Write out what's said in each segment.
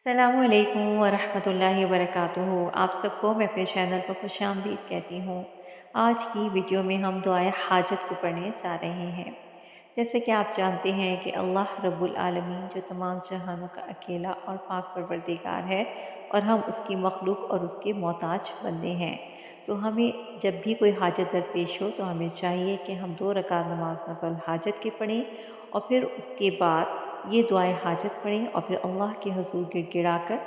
अस्सलामुअलैकुम वरहमतुल्लाहि वबरकातुहू। आप सबको मैं अपने चैनल पर खुशामदीद कहती हूँ। आज की वीडियो में हम दुआए हाजत को पढ़ने जा रहे हैं। जैसे कि आप जानते हैं कि अल्लाह रब्बुल आलमीन जो तमाम जहानों का अकेला और पाक परवरदिगार है और हम उसकी मखलूक और उसके मोहताज बंदे हैं। तो हमें जब भी कोई हाजत दरपेश हो तो हमें चाहिए कि हम 2 रकात नमाज नफल हाजत के पढ़ें और फिर उसके बाद ये दुआए हाजत पढ़ें और फिर अल्लाह के हुज़ूर गिड़गिड़ा कर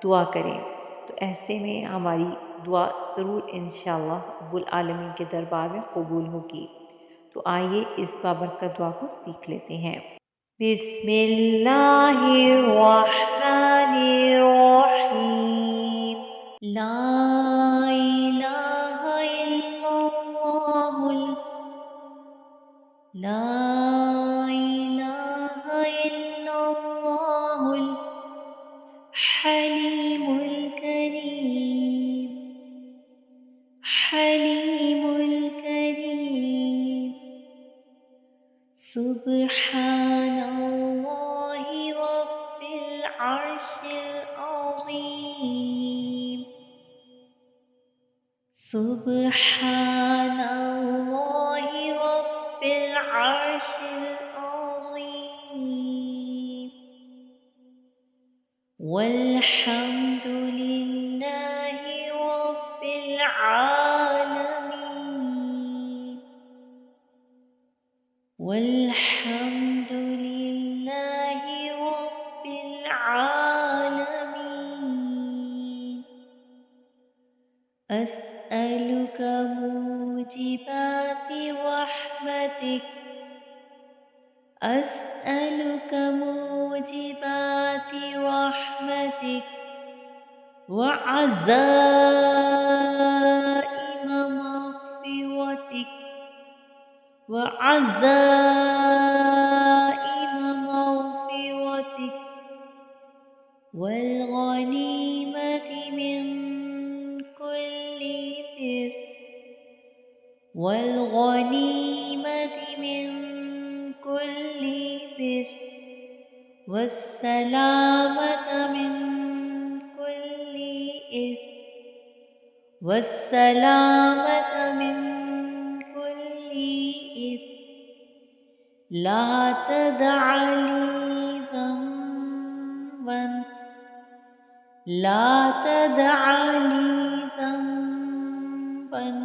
दुआ करें। तो ऐसे में हमारी दुआ ज़रूर इंशाअल्लाह रब्बुल आलमीन के दरबार में कबूल होगी। तो आइए इस बाबरकत दुआ को सीख लेते हैं। बिस्मिल्लाहिर्रहमानिर्रहीम। ला इलाहा इल्लल्लाहुल ला इलाहा इल्लल्लाहुल हलीमुल करीम हलीमुल करीम सुब्हानल्लाहि रब्बिल अर्शिल अज़ीम सुब्हानल्लाहि रब्बिल अर्शिल अज़ीम वल्हम्दुलिल्लाहि रब्बिल आलमीन वल्हम्दुलिल्लाहि रब्बिल आलमीन अस्अलुका मूजिबाति रहमतिक अस्अलुका मूजिबाति रहमतिक वअज़ाइम मग़फ़िरतिक वअज़ाइम मग़फ़िरतिक वल्गनीमति मिन कुल्ली बिर वल्गनीमति मिन कुल्ली बिर वस्सलामत मिन कुल्ली इस्म वस्सलामत मिन कुल्ली इस्म ला तदअ ली ज़ंबन ला तदअ ली ज़ंबन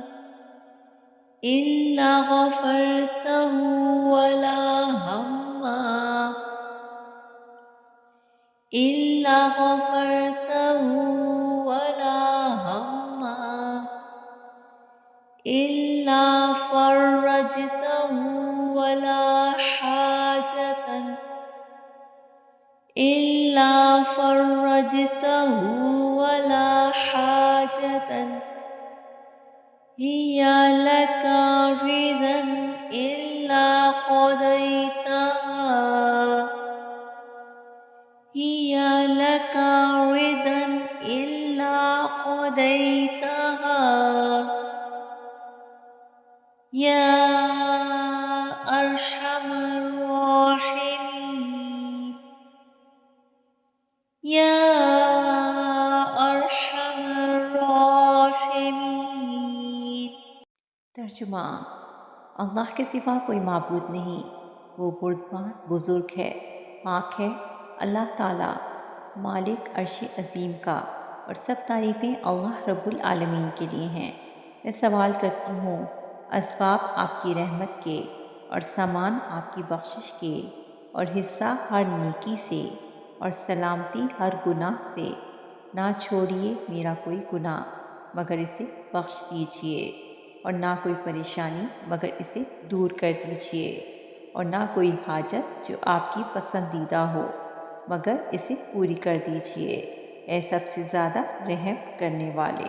इल्ला गफ़रतहु वला हम्मा इल्ला गफ़रतहु वला हम्मा इल्ला फ़र्रजतहु वला हाजतन इल्ला फ़र्रजतहु वला हाजतन हिया लका रिदन इल्ला क़ज़ैतहा हिया लका रिदन इल्ला क़ज़ैतहा या अरहमर राहिमीन या अरहमर राहिमीन। तर्जुमा। अल्लाह के सिवा कोई माबूद नहीं, वो बुर्दबान बुज़ुर्ग है, पाक है अल्लाह ताला मालिक अर्श अज़ीम का, और सब तारीफ़ें अल्लाह रब्बुल आलमीन के लिए हैं। मैं सवाल करती हूँ, असबाब आपकी रहमत के और सामान आपकी बख्शिश के और हिस्सा हर नेकी से और सलामती हर गुनाह से, ना छोड़िए मेरा कोई गुनाह मगर इसे बख्श दीजिए, और ना कोई परेशानी मगर इसे दूर कर दीजिए, और ना कोई हाजत जो आपकी पसंदीदा हो मगर इसे पूरी कर दीजिए, ऐ सबसे ज़्यादा रहम करने वाले।